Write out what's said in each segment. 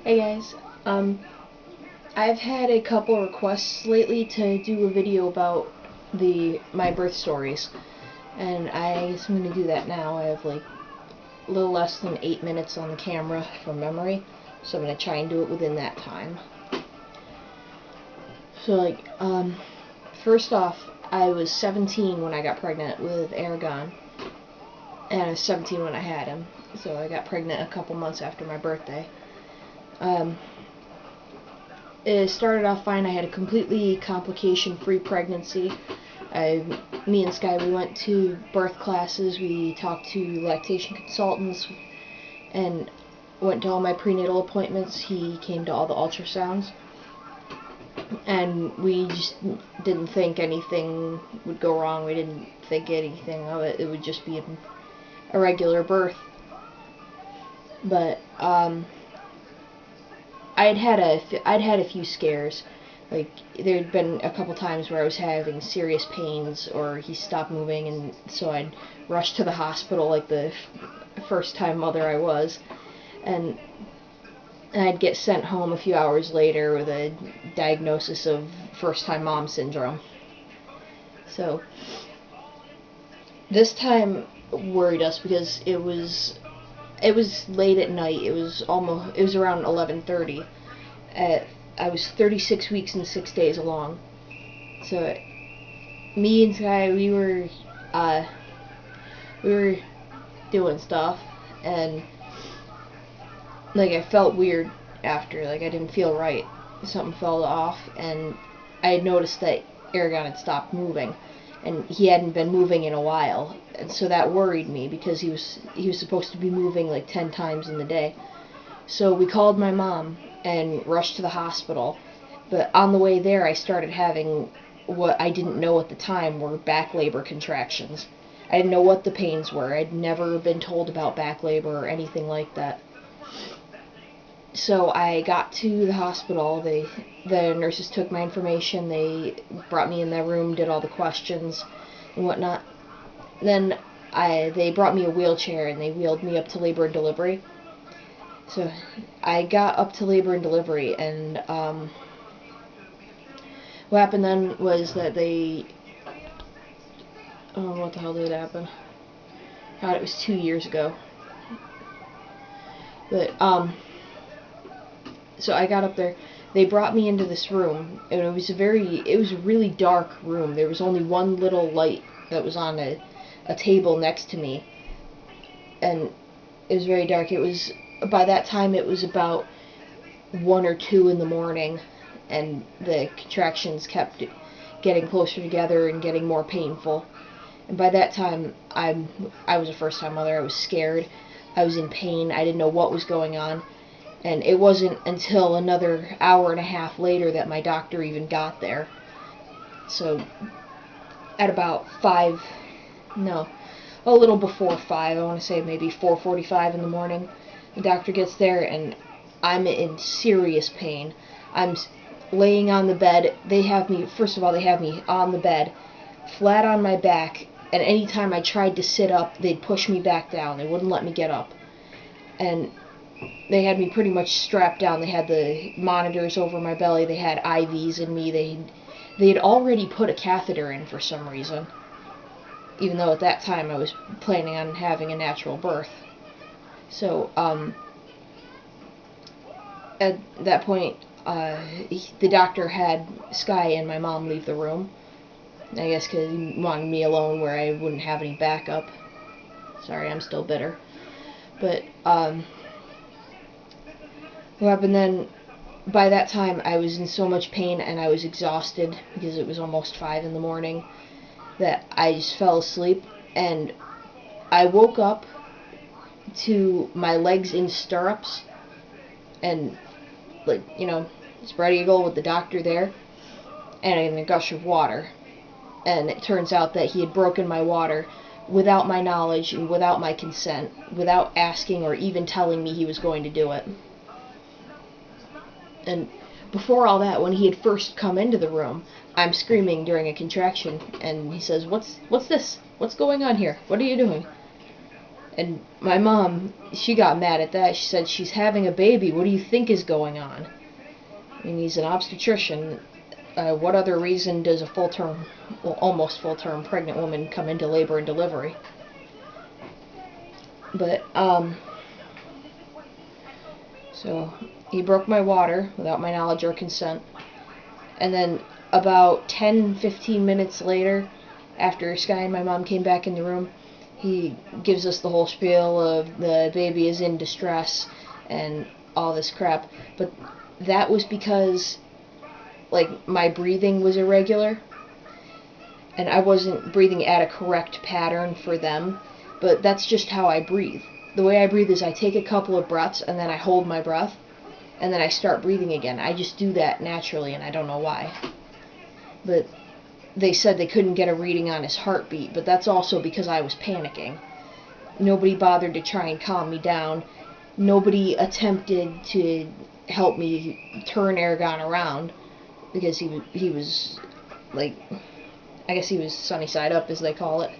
Hey guys, I've had a couple requests lately to do a video about my birth stories, and I guess I'm gonna do that now. I have like a little less than 8 minutes on the camera from memory, so I'm gonna try and do it within that time. So first off, I was 17 when I got pregnant with Eragon, and I was 17 when I had him, so I got pregnant a couple months after my birthday. It started off fine. I had a completely complication-free pregnancy. Me and Sky, we went to birth classes. We talked to lactation consultants and went to all my prenatal appointments. He came to all the ultrasounds. And we just didn't think anything would go wrong. We didn't think anything of it. It would just be a regular birth. But I'd had a few scares. Like, there'd been a couple times where I was having serious pains or he stopped moving, and so I'd rush to the hospital like the first time mother I was, and I'd get sent home a few hours later with a diagnosis of first time mom syndrome. So this time worried us because it was late at night. It was around 11:30. I was 36 weeks and 6 days along. So me and Sky, we were doing stuff, and like I felt weird after. Like I didn't feel right. Something fell off, and I had noticed that Eragon had stopped moving, and he hadn't been moving in a while, and so that worried me because he was supposed to be moving like 10 times in the day. So we called my mom and rushed to the hospital, but on the way there I started having what I didn't know at the time were back labor contractions. I didn't know what the pains were. I'd never been told about back labor or anything like that. So I got to the hospital. The nurses took my information. They brought me in their room, did all the questions and whatnot. Then they brought me a wheelchair and they wheeled me up to labor and delivery. So I got up to labor and delivery, and what happened then was that what the hell did happen? God, it was 2 years ago. But so I got up there. They brought me into this room, and it was a really dark room. There was only one little light that was on a table next to me, and it was very dark. By that time it was about 1 or 2 in the morning, and the contractions kept getting closer together and getting more painful. And by that time, I was a first-time mother. I was scared. I was in pain. I didn't know what was going on. And it wasn't until another hour and a half later that my doctor even got there. So at about a little before 5, I want to say maybe 4:45 in the morning, the doctor gets there, and I'm in serious pain. I'm laying on the bed. First of all, they have me on the bed, flat on my back, and anytime I tried to sit up, they'd push me back down. They wouldn't let me get up. And they had me pretty much strapped down. They had the monitors over my belly. They had IVs in me. They had already put a catheter in for some reason, even though at that time I was planning on having a natural birth. So at that point, the doctor had Sky and my mom leave the room. I guess because he wanted me alone where I wouldn't have any backup. Sorry, I'm still bitter. But what happened then, by that time I was in so much pain and I was exhausted because it was almost 5 in the morning that I just fell asleep, and I woke up to my legs in stirrups and, like, spread eagle with the doctor there and a gush of water. And it turns out that he had broken my water without my knowledge and without my consent, without asking or even telling me he was going to do it. And before all that, when he had first come into the room, I'm screaming during a contraction, and he says, What's this? What's going on here? What are you doing?" And my mom, she got mad at that. She said, she's having a baby. What do you think is going on? I mean, he's an obstetrician. What other reason does a full-term, well, almost full-term pregnant woman come into labor and delivery? But, so he broke my water without my knowledge or consent. And then about 10-15 minutes later, after Sky and my mom came back in the room, he gives us the whole spiel of the baby is in distress and all this crap. But that was because, like, my breathing was irregular, and I wasn't breathing at a correct pattern for them. But that's just how I breathe. The way I breathe is I take a couple of breaths, and then I hold my breath, and then I start breathing again. I just do that naturally, and I don't know why. But they said they couldn't get a reading on his heartbeat, but that's also because I was panicking. Nobody bothered to try and calm me down. Nobody attempted to help me turn Eragon around, because he was, like, I guess he was sunny side up, as they call it,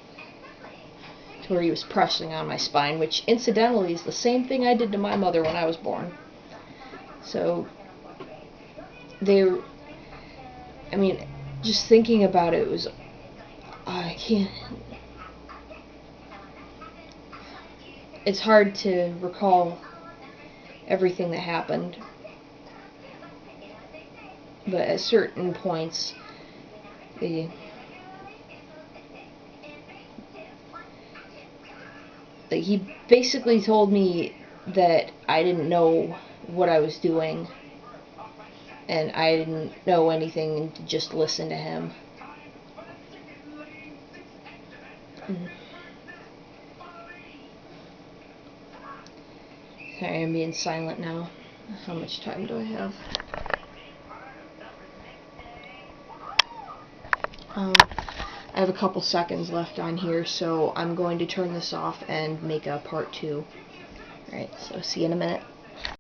to where he was pressing on my spine, which incidentally is the same thing I did to my mother when I was born. So, I mean, just thinking about it was, I can't, it's hard to recall everything that happened, but at certain points, he basically told me that I didn't know what I was doing, and I didn't know anything, and to just listen to him. Sorry, I'm being silent now. How much time do I have? I have a couple seconds left on here, so I'm going to turn this off and make a part 2. Alright, so see you in a minute.